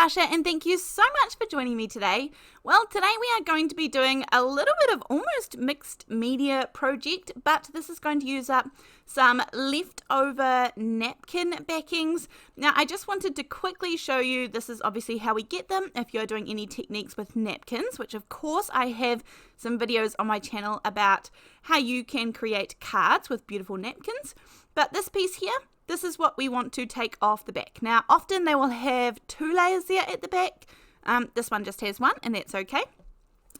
Natasha, and thank you so much for joining me today. Well, today we are going to be doing a little bit of almost mixed media project, but this is going to use up some leftover napkin backings. Now, I just wanted to quickly show you, this is obviously how we get them if you're doing any techniques with napkins, which of course I have some videos on my channel about how you can create cards with beautiful napkins. But this piece here, this is what we want to take off the back. Now, often they will have two layers there at the back. This one just has one, and that's okay.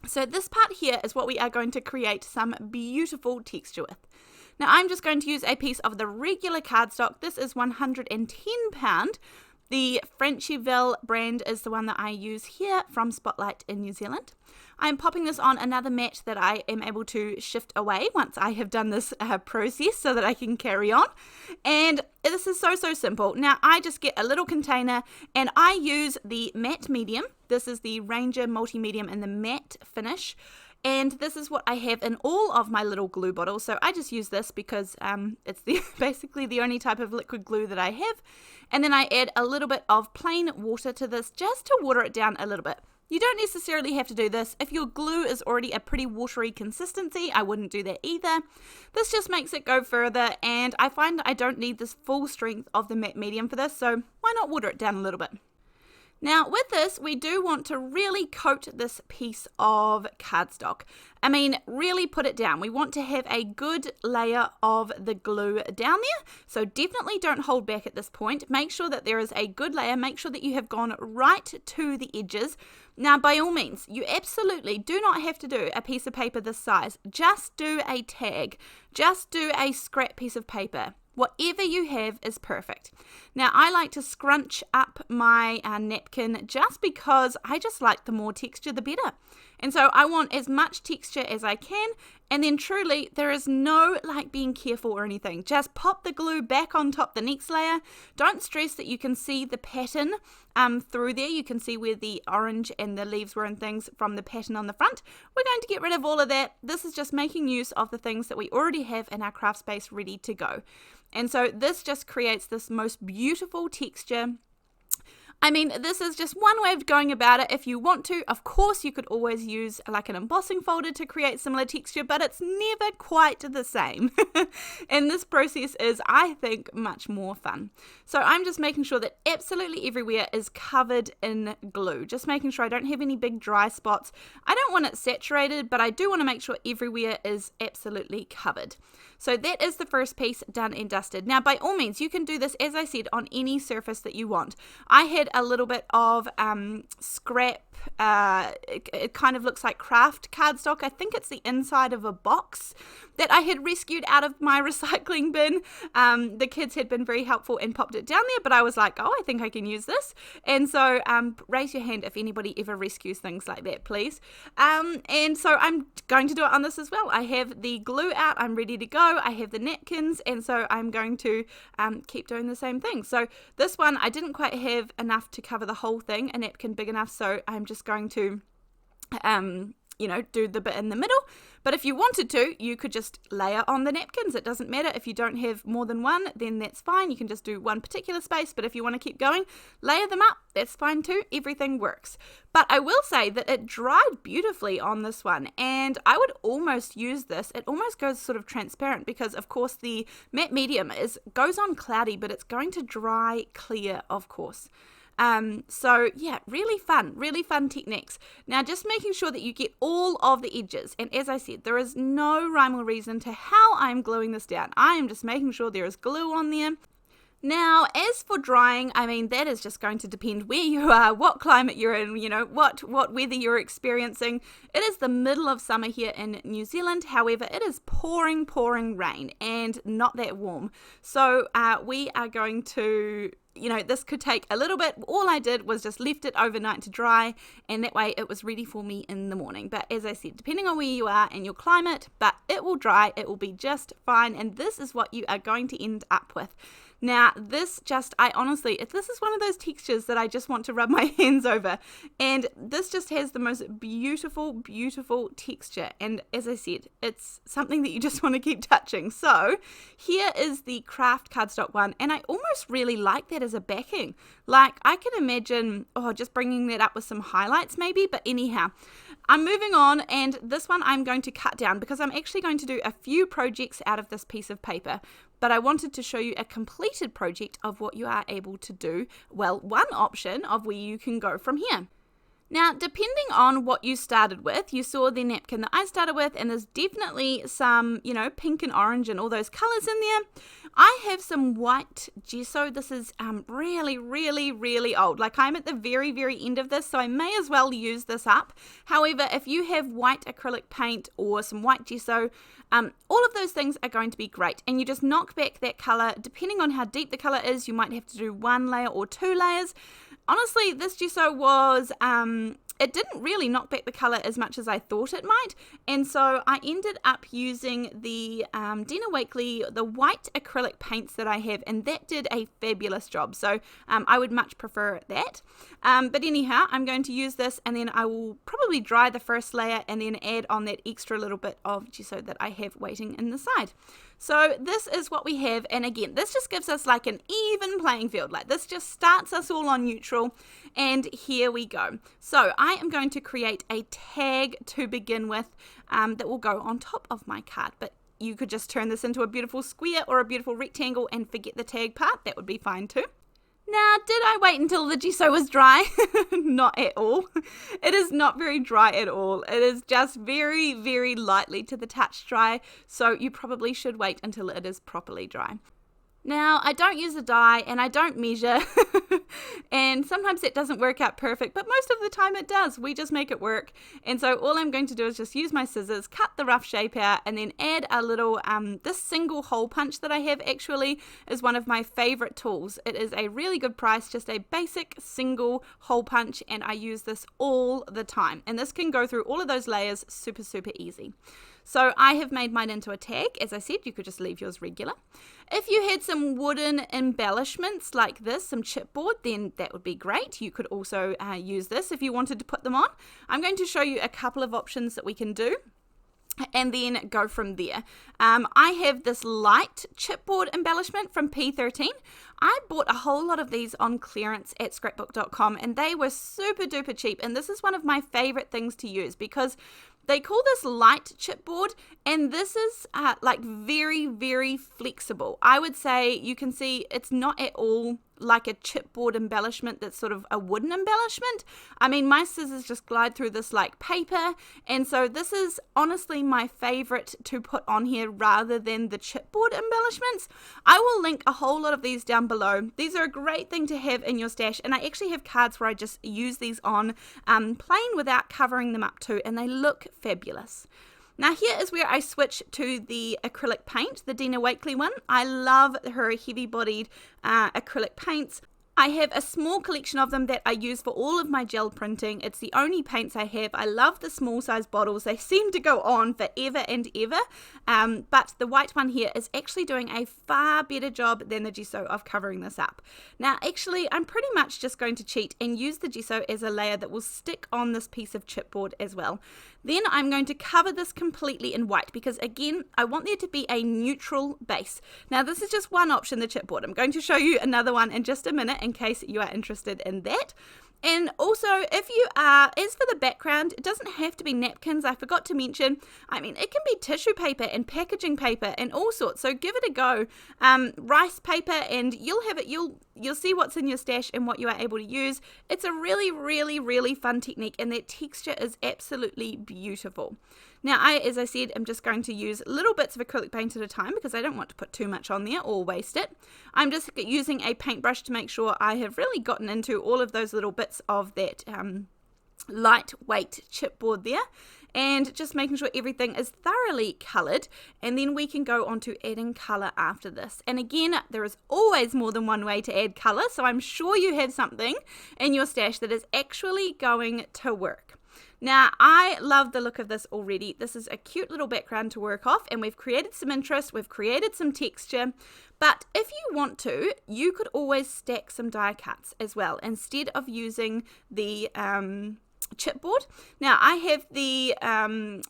So this part here is what we are going to create some beautiful texture with. Now, I'm just going to use a piece of the regular cardstock. This is £110. The Frencheville brand is the one that I use here from Spotlight in New Zealand. I'm popping this on another mat that I am able to shift away once I have done this process so that I can carry on. And this is so simple. Now, I just get a little container and I use the matte medium. This is the Ranger Multi-Medium in the matte finish. And this is what I have in all of my little glue bottles. So I just use this because it's basically the only type of liquid glue that I have. And then I add a little bit of plain water to this just to water it down a little bit. You don't necessarily have to do this. If your glue is already a pretty watery consistency, I wouldn't do that either. This just makes it go further, and I find I don't need this full strength of the matte medium for this, so why not water it down a little bit? Now, with this, we do want to really coat this piece of cardstock. I mean, really put it down. We want to have a good layer of the glue down there, so definitely don't hold back at this point. Make sure that there is a good layer. Make sure that you have gone right to the edges. Now, by all means, you absolutely do not have to do a piece of paper this size. Just do a tag. Just do a scrap piece of paper. Whatever you have is perfect. Now, I like to scrunch up my napkin just because I just like the more texture, the better. And so I want as much texture as I can. And then truly, there is no like being careful or anything. Just pop the glue back on top the next layer. Don't stress that you can see the pattern through there. You can see where the orange and the leaves were and things from the pattern on the front. We're going to get rid of all of that. This is just making use of the things that we already have in our craft space ready to go. And so this just creates this most beautiful texture. I mean, this is just one way of going about it. If you want to, of course, you could always use like an embossing folder to create similar texture, but it's never quite the same. And this process is, I think, much more fun. So I'm just making sure that absolutely everywhere is covered in glue. Just making sure I don't have any big dry spots. I don't want it saturated, but I do want to make sure everywhere is absolutely covered. So that is the first piece done and dusted. Now, by all means, you can do this, as I said, on any surface that you want. I had a little bit of scrap, it kind of looks like craft cardstock. I think it's the inside of a box that I had rescued out of my recycling bin. The kids had been very helpful and popped it down there, but I was like, oh, I think I can use this. And so raise your hand if anybody ever rescues things like that, please. And so I'm going to do it on this as well. I have the glue out, I'm ready to go. I have the napkins, and so I'm going to keep doing the same thing. So this one, I didn't quite have enough to cover the whole thing, a napkin big enough, so I'm just going to do the bit in the middle. But if you wanted to, you could just layer on the napkins. It doesn't matter. If you don't have more than one, then that's fine. You can just do one particular space. But if you want to keep going, layer them up. That's fine too. Everything works. But I will say that it dried beautifully on this one. And I would almost use this. It almost goes sort of transparent because, of course, the matte medium goes on cloudy, but it's going to dry clear, of course. So yeah, really fun techniques. Now, just making sure that you get all of the edges. And as I said, there is no rhyme or reason to how I'm gluing this down. I am just making sure there is glue on there. Now, as for drying, I mean, that is just going to depend where you are, what climate you're in, what weather you're experiencing. It is the middle of summer here in New Zealand. However, it is pouring rain and not that warm. So we are going to, this could take a little bit. All I did was just left it overnight to dry, and that way it was ready for me in the morning. But as I said, depending on where you are and your climate, but it will dry, it will be just fine. And this is what you are going to end up with. Now this just, this is one of those textures that I just want to rub my hands over, and this just has the most beautiful, beautiful texture, and as I said, it's something that you just want to keep touching. So here is the craft cardstock one, and I almost really like that as a backing. Like I can imagine, just bringing that up with some highlights maybe, but anyhow, I'm moving on, and this one I'm going to cut down because I'm actually going to do a few projects out of this piece of paper, but I wanted to show you a completed project of what you are able to do. Well, one option of where you can go from here. Now, depending on what you started with, you saw the napkin that I started with, and there's definitely some, pink and orange and all those colors in there. I have some white gesso. This is really, really, really old. Like I'm at the very, very end of this, so I may as well use this up. However, if you have white acrylic paint or some white gesso, all of those things are going to be great. And you just knock back that color. Depending on how deep the color is, you might have to do 1 layer or 2 layers. Honestly, this gesso was, it didn't really knock back the colour as much as I thought it might, and so I ended up using the Dina Wakley, the white acrylic paints that I have, and that did a fabulous job, so I would much prefer that. But anyhow, I'm going to use this, and then I will probably dry the first layer and then add on that extra little bit of gesso that I have waiting in the side. So this is what we have, and again, this just gives us like an even playing field. Like this just starts us all on neutral, and here we go. So I am going to create a tag to begin with that will go on top of my card, but you could just turn this into a beautiful square or a beautiful rectangle and forget the tag part. That would be fine too. Now, did I wait until the gesso was dry? Not at all. It is not very dry at all. It is just very, very lightly to the touch dry, so you probably should wait until it is properly dry. Now, I don't use a die and I don't measure, and sometimes it doesn't work out perfect, but most of the time it does. We just make it work, and so all I'm going to do is just use my scissors, cut the rough shape out, and then add a little, this single hole punch that I have actually is one of my favorite tools. It is a really good price, just a basic single hole punch, and I use this all the time, and this can go through all of those layers super, super easy. So I have made mine into a tag. As I said, you could just leave yours regular. If you had some wooden embellishments like this, some chipboard, then that would be great. You could also use this if you wanted to put them on. I'm going to show you a couple of options that we can do, and then go from there. I have this light chipboard embellishment from P13. I bought a whole lot of these on clearance at scrapbook.com, and they were super duper cheap, and this is one of my favorite things to use because they call this light chipboard, and this is like very, very flexible. I would say you can see it's not at all like a chipboard embellishment that's sort of a wooden embellishment. I mean, my scissors just glide through this like paper, and so this is honestly my favorite to put on here rather than the chipboard embellishments. I will link a whole lot of these down below. These are a great thing to have in your stash, and I actually have cards where I just use these on plain without covering them up too, and they look fabulous. Now here is where I switch to the acrylic paint, the Dina Wakley one. I love her heavy-bodied acrylic paints. I have a small collection of them that I use for all of my gel printing. It's the only paints I have. I love the small size bottles. They seem to go on forever and ever. But the white one here is actually doing a far better job than the gesso of covering this up. Now, actually, I'm pretty much just going to cheat and use the gesso as a layer that will stick on this piece of chipboard as well. Then I'm going to cover this completely in white because, again, I want there to be a neutral base. Now, this is just one option, the chipboard. I'm going to show you another one in just a minute in case you are interested in that. And also, if you are, as for the background, it doesn't have to be napkins. I forgot to mention, I mean, it can be tissue paper and packaging paper and all sorts. So give it a go. Rice paper, and you'll have it. You'll see what's in your stash and what you are able to use. It's a really, really, really fun technique, and that texture is absolutely beautiful. Now, as I said, I'm just going to use little bits of acrylic paint at a time because I don't want to put too much on there or waste it. I'm just using a paintbrush to make sure I have really gotten into all of those little bits of that lightweight chipboard there, and just making sure everything is thoroughly coloured, and then we can go on to adding colour after this. And again, there is always more than one way to add colour, so I'm sure you have something in your stash that is actually going to work. Now, I love the look of this already. This is a cute little background to work off, and we've created some interest, we've created some texture, but if you want to, you could always stack some die cuts as well, instead of using the chipboard. Now, I have the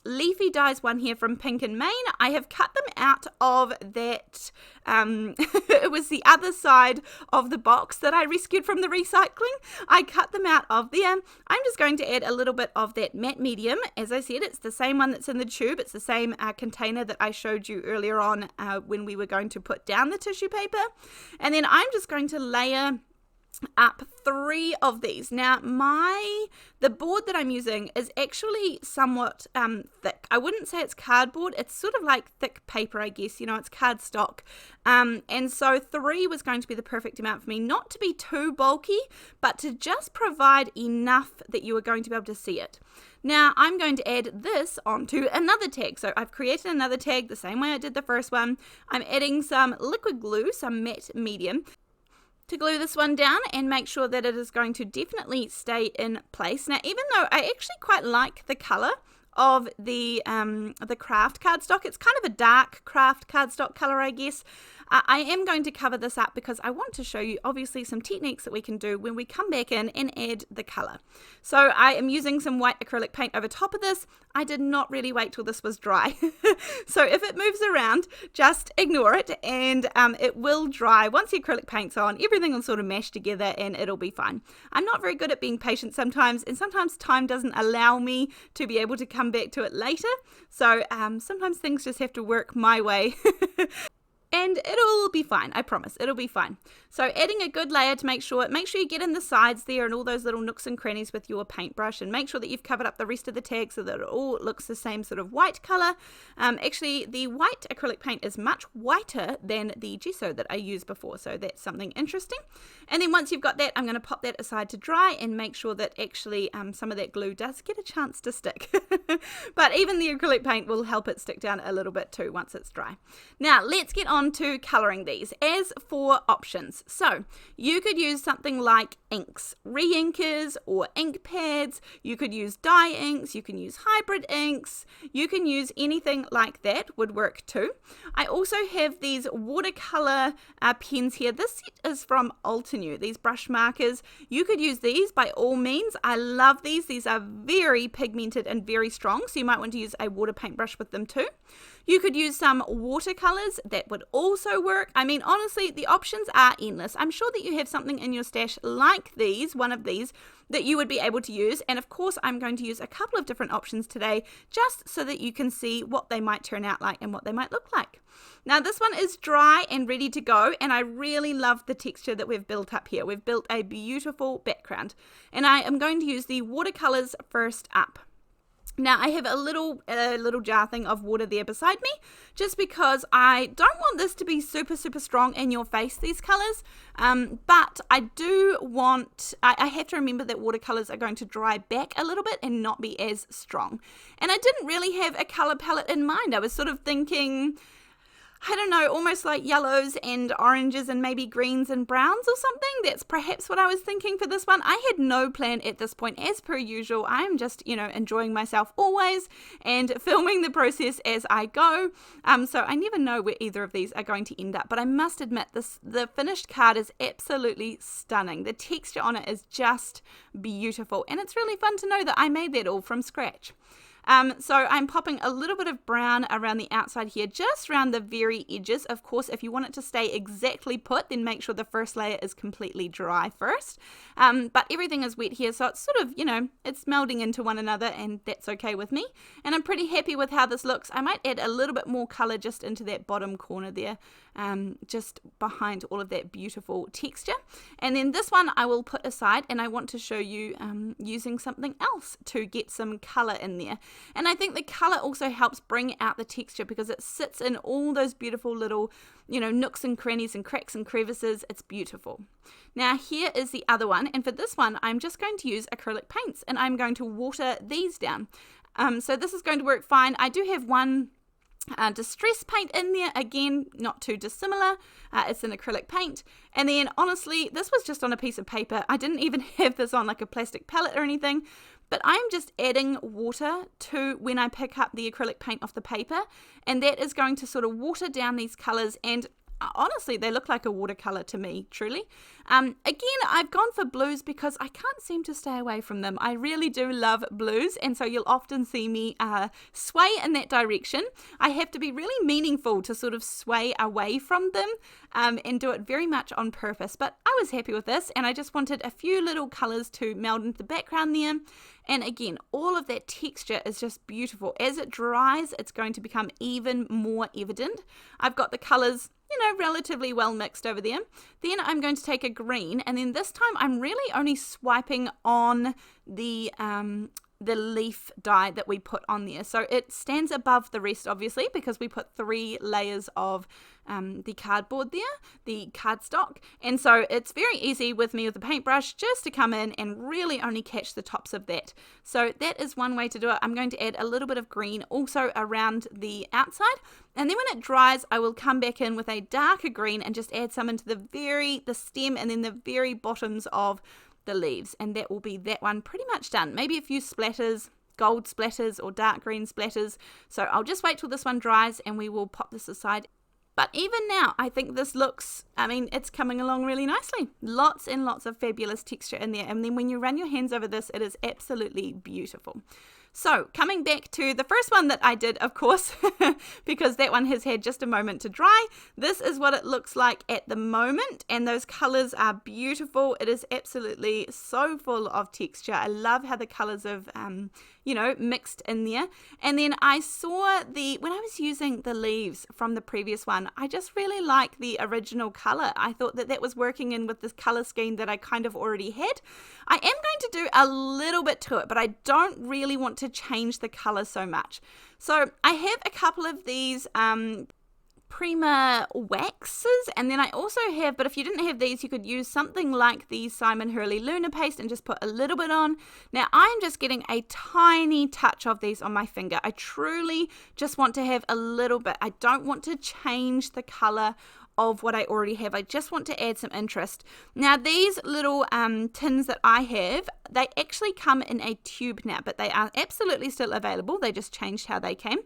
Leafy dies one here from Pink and Maine. I have cut them out of that, it was the other side of the box that I rescued from the recycling. I cut them out of there. I'm just going to add a little bit of that matte medium. As I said, it's the same one that's in the tube. It's the same container that I showed you earlier on when we were going to put down the tissue paper. And then I'm just going to layer up 3 of these. Now, the board that I'm using is actually somewhat thick. I wouldn't say it's cardboard. It's sort of like thick paper, I guess. You know, it's cardstock. And so 3 was going to be the perfect amount for me, not to be too bulky, but to just provide enough that you are going to be able to see it. Now, I'm going to add this onto another tag. So I've created another tag the same way I did the first one. I'm adding some liquid glue, some matte medium, to glue this one down and make sure that it is going to definitely stay in place. Now, even though I actually quite like the color of the craft cardstock, it's kind of a dark craft cardstock color, I guess. I am going to cover this up because I want to show you obviously some techniques that we can do when we come back in and add the color. So I am using some white acrylic paint over top of this. I did not really wait till this was dry. So if it moves around, just ignore it and it will dry. Once the acrylic paint's on, everything will sort of mash together and it'll be fine. I'm not very good at being patient sometimes, and sometimes time doesn't allow me to be able to come back to it later. So sometimes things just have to work my way. And it'll be fine, I promise, it'll be fine. So adding a good layer to make sure you get in the sides there and all those little nooks and crannies with your paintbrush, and make sure that you've covered up the rest of the tag so that it all looks the same sort of white color. Actually, the white acrylic paint is much whiter than the gesso that I used before, so that's something interesting. And then once you've got that, I'm going to pop that aside to dry and make sure that actually some of that glue does get a chance to stick. But even the acrylic paint will help it stick down a little bit too once it's dry. Now, let's get on to colouring these. As for options, so you could use something like inks, re-inkers or ink pads. You could use dye inks, you can use hybrid inks, you can use anything like that, would work too. I also have these watercolour pens here. This set is from Altenew, these brush markers. You could use these by all means. I love these. These are very pigmented and very strong, so you might want to use a water paintbrush with them too. You could use some watercolors, that would also work. I mean, honestly, the options are endless. I'm sure that you have something in your stash like these, one of these, that you would be able to use. And of course, I'm going to use a couple of different options today, just so that you can see what they might turn out like and what they might look like. Now, this one is dry and ready to go, and I really love the texture that we've built up here. We've built a beautiful background, and I am going to use the watercolors first up. Now, I have a little jar thing of water there beside me, just because I don't want this to be super strong in your face, these colours, but I do want, I have to remember that watercolours are going to dry back a little bit and not be as strong. And I didn't really have a colour palette in mind. I was sort of thinking, I don't know, almost like yellows and oranges and maybe greens and browns or something. That's perhaps what I was thinking for this one. I had no plan at this point. As per usual, I'm just, enjoying myself always and filming the process as I go. So I never know where either of these are going to end up. But I must admit, the finished card is absolutely stunning. The texture on it is just beautiful. And it's really fun to know that I made that all from scratch. So I'm popping a little bit of brown around the outside here, just around the very edges. Of course, if you want it to stay exactly put, then make sure the first layer is completely dry first. But everything is wet here, so it's sort of, it's melding into one another, and that's okay with me. And I'm pretty happy with how this looks. I might add a little bit more color just into that bottom corner there, just behind all of that beautiful texture. And then this one I will put aside, and I want to show you using something else to get some color in there. And I think the color also helps bring out the texture because it sits in all those beautiful little, nooks and crannies and cracks and crevices. It's beautiful. Now here is the other one, and for this one I'm just going to use acrylic paints, and I'm going to water these down. So this is going to work fine. I do have one distress paint in there, again not too dissimilar. It's an acrylic paint, and then honestly this was just on a piece of paper. I didn't even have this on like a plastic palette or anything, but I'm just adding water to when I pick up the acrylic paint off the paper, and that is going to sort of water down these colours, and honestly, they look like a watercolour to me, truly. Again, I've gone for blues because I can't seem to stay away from them. I really do love blues, and so you'll often see me sway in that direction. I have to be really meaningful to sort of sway away from them and do it very much on purpose. But I was happy with this, and I just wanted a few little colours to meld into the background there. And again, all of that texture is just beautiful. As it dries, it's going to become even more evident. I've got the colours, relatively well mixed over there. Then I'm going to take a green, and then this time I'm really only swiping on the leaf dye that we put on there. So it stands above the rest, obviously, because we put 3 layers of the cardboard there, the cardstock. And so it's very easy with me with the paintbrush just to come in and really only catch the tops of that. So that is one way to do it. I'm going to add a little bit of green also around the outside. And then when it dries, I will come back in with a darker green and just add some into the stem and then the very bottoms of the leaves, and that will be that one pretty much done. Maybe a few splatters, gold splatters or dark green splatters. So I'll just wait till this one dries and we will pop this aside. But even now, I think this looks, it's coming along really nicely. Lots and lots of fabulous texture in there. And then when you run your hands over this, it is absolutely beautiful. So coming back to the first one that I did, of course, because that one has had just a moment to dry. This is what it looks like at the moment, and those colors are beautiful. It is absolutely so full of texture. I love how the colors have, mixed in there. And then I saw when I was using the leaves from the previous one, I just really like the original color. I thought that was working in with this color scheme that I kind of already had. I am going to do a little bit to it, but I don't really want to change the color so much. So I have a couple of these Prima waxes, and then I also have, but if you didn't have these, you could use something like the Simon Hurley Luna paste and just put a little bit on. Now I'm just getting a tiny touch of these on my finger. I truly just want to have a little bit. I don't want to change the color of what I already have. I just want to add some interest. Now these little tins that I have, they actually come in a tube now, but they are absolutely still available. They just changed how they came.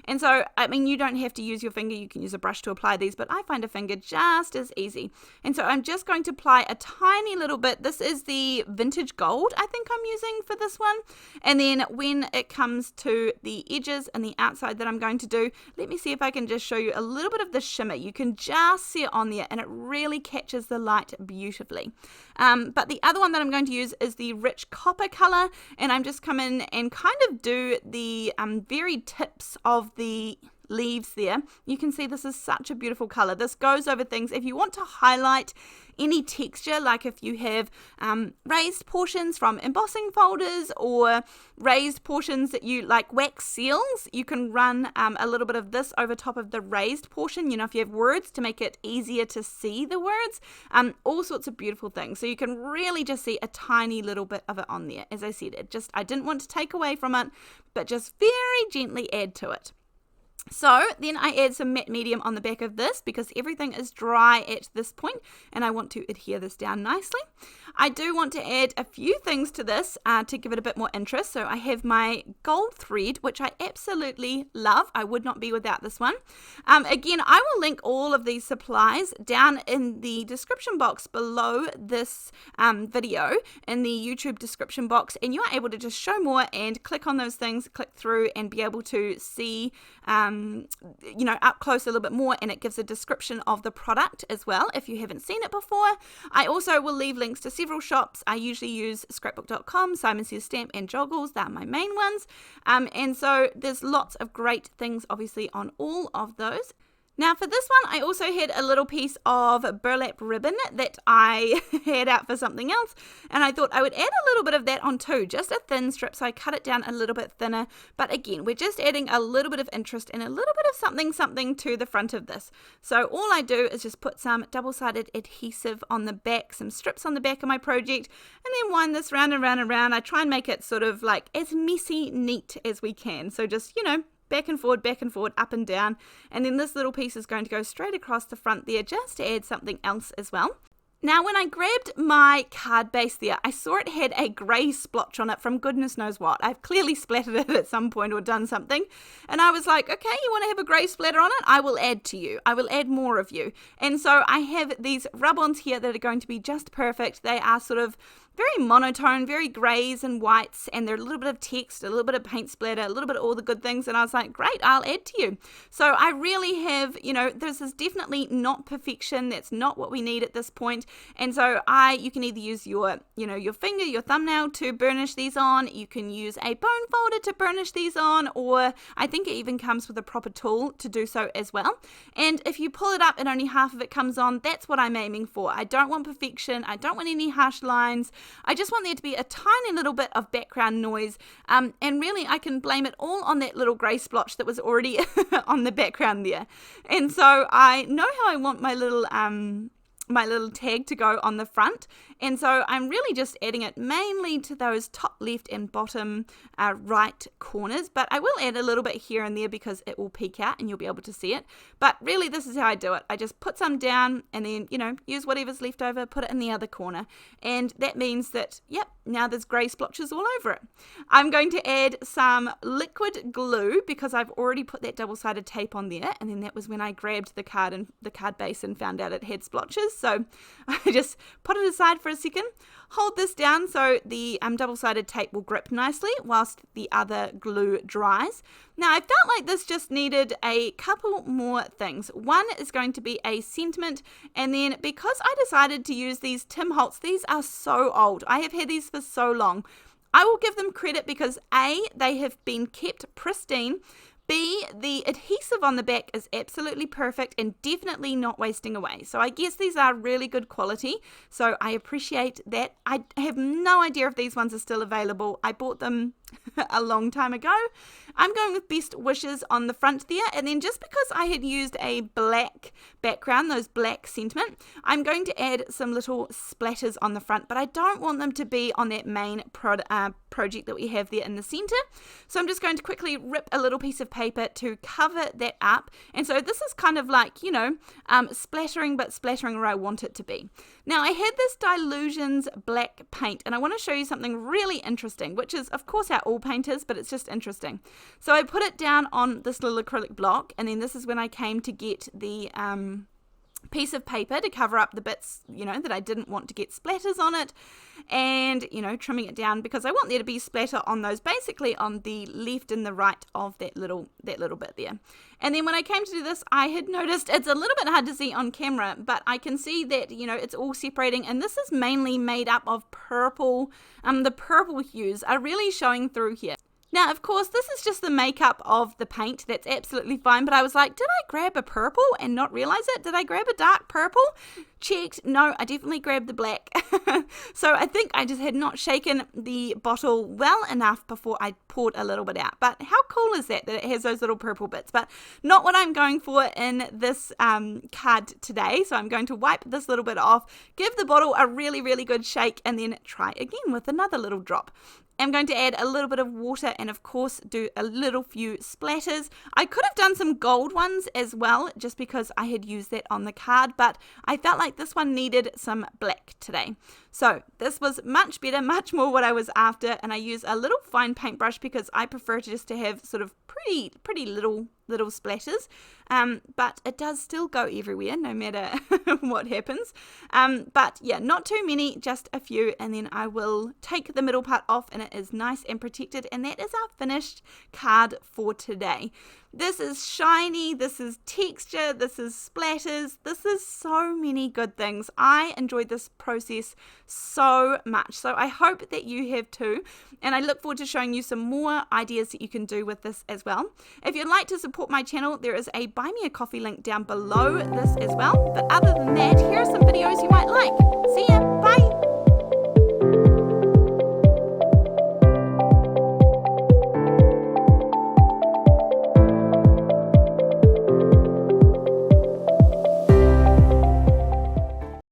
And so, you don't have to use your finger. You can use a brush to apply these, but I find a finger just as easy. And so I'm just going to apply a tiny little bit. This is the vintage gold I think I'm using for this one. And then when it comes to the edges and the outside that I'm going to do, let me see if I can just show you a little bit of the shimmer. You can just see it on there, and it really catches the light beautifully. But the other one that I'm going to use is the rich copper color, and I'm just come in and kind of do the very tips of the leaves there. You can see this is such a beautiful color. This goes over things. If you want to highlight any texture, like if you have raised portions from embossing folders or raised portions that you like wax seals, you can run a little bit of this over top of the raised portion, if you have words, to make it easier to see the words, all sorts of beautiful things. So you can really just see a tiny little bit of it on there. As I said, I didn't want to take away from it, but just very gently add to it. So then I add some matte medium on the back of this because everything is dry at this point and I want to adhere this down nicely. I do want to add a few things to this to give it a bit more interest. So I have my gold thread, which I absolutely love. I would not be without this one. Again, I will link all of these supplies down in the description box below this video, in the YouTube description box, and you are able to just show more and click on those things, click through and be able to see up close a little bit more, and it gives a description of the product as well if you haven't seen it before. I also will leave links to several shops. I usually use scrapbook.com, Simon Says Stamp and Joggles. They're my main ones, and so there's lots of great things obviously on all of those. Now for this one, I also had a little piece of burlap ribbon that I had out for something else, and I thought I would add a little bit of that on too, just a thin strip, so I cut it down a little bit thinner. But again, we're just adding a little bit of interest and a little bit of something to the front of this. So all I do is just put some double-sided adhesive on the back, some strips on the back of my project, and then wind this round and round and round. I try and make it sort of like as messy neat as we can, so just, back and forward, up and down. And then this little piece is going to go straight across the front there just to add something else as well. Now, when I grabbed my card base there, I saw it had a grey splotch on it from goodness knows what. I've clearly splattered it at some point or done something. And I was like, okay, you want to have a grey splatter on it? I will add to you. I will add more of you. And so I have these rub-ons here that are going to be just perfect. They are sort of very monotone, very greys and whites, and they're a little bit of text, a little bit of paint splatter, a little bit of all the good things, and I was like, great, I'll add to you. So I really have, this is definitely not perfection. That's not what we need at this point. And so you can either use your finger, your thumbnail to burnish these on, you can use a bone folder to burnish these on, or I think it even comes with a proper tool to do so as well. And if you pull it up and only half of it comes on, that's what I'm aiming for. I don't want perfection. I don't want any harsh lines. I just want there to be a tiny little bit of background noise, and really I can blame it all on that little grey splotch that was already on the background there. And so I know how I want my little tag to go on the front, and so I'm really just adding it mainly to those top left and bottom right corners, but I will add a little bit here and there because it will peek out and you'll be able to see it. But really this is how I do it. I just put some down and then use whatever's left over, put it in the other corner, and that means that now there's grey splotches all over it. I'm going to add some liquid glue because I've already put that double-sided tape on there, and then that was when I grabbed the card base and found out it had splotches. So I just put it aside for a second, hold this down so the double-sided tape will grip nicely whilst the other glue dries. Now I felt like this just needed a couple more things. One is going to be a sentiment, and then because I decided to use these Tim Holtz, these are so old. I have had these for so long. I will give them credit because A, they have been kept pristine, B, the adhesive on the back is absolutely perfect and definitely not wasting away. So I guess these are really good quality. So I appreciate that. I have no idea if these ones are still available. I bought them a long time ago. I'm going with Best Wishes on the front there, and then just because I had used a black background, those black sentiment, I'm going to add some little splatters on the front, but I don't want them to be on that main project that we have there in the center. So I'm just going to quickly rip a little piece of paper to cover that up, and so this is kind of like, splattering, but splattering where I want it to be. Now I had this Dylusions black paint, and I want to show you something really interesting, which is of course how all paint is, but it's just interesting. So I put it down on this little acrylic block, and then this is when I came to get the piece of paper to cover up the bits, that I didn't want to get splatters on it, and, trimming it down because I want there to be splatter on those, basically on the left and the right of that little bit there. And then when I came to do this, I had noticed it's a little bit hard to see on camera, but I can see that, it's all separating, and this is mainly made up of purple. The purple hues are really showing through here. Now, of course, this is just the makeup of the paint. That's absolutely fine. But I was like, did I grab a purple and not realize it? Did I grab a dark purple? Checked. No, I definitely grabbed the black. So I think I just had not shaken the bottle well enough before I poured a little bit out. But how cool is that it has those little purple bits? But not what I'm going for in this card today. So I'm going to wipe this little bit off, give the bottle a really, really good shake, and then try again with another little drop. I'm going to add a little bit of water and of course do a little few splatters. I could have done some gold ones as well just because I had used that on the card, but I felt like this one needed some black today. So this was much better, much more what I was after, and I use a little fine paintbrush because I prefer just to have sort of pretty little splatters, but it does still go everywhere no matter what happens. But yeah, not too many, just a few, and then I will take the middle part off and it is nice and protected, and that is our finished card for today. This is shiny, this is texture, this is splatters, this is so many good things. I enjoyed this process so much, so I hope that you have too, and I look forward to showing you some more ideas that you can do with this as well. If you'd like to support my channel, there is a Buy Me a Coffee link down below this as well. But other than that, here are some videos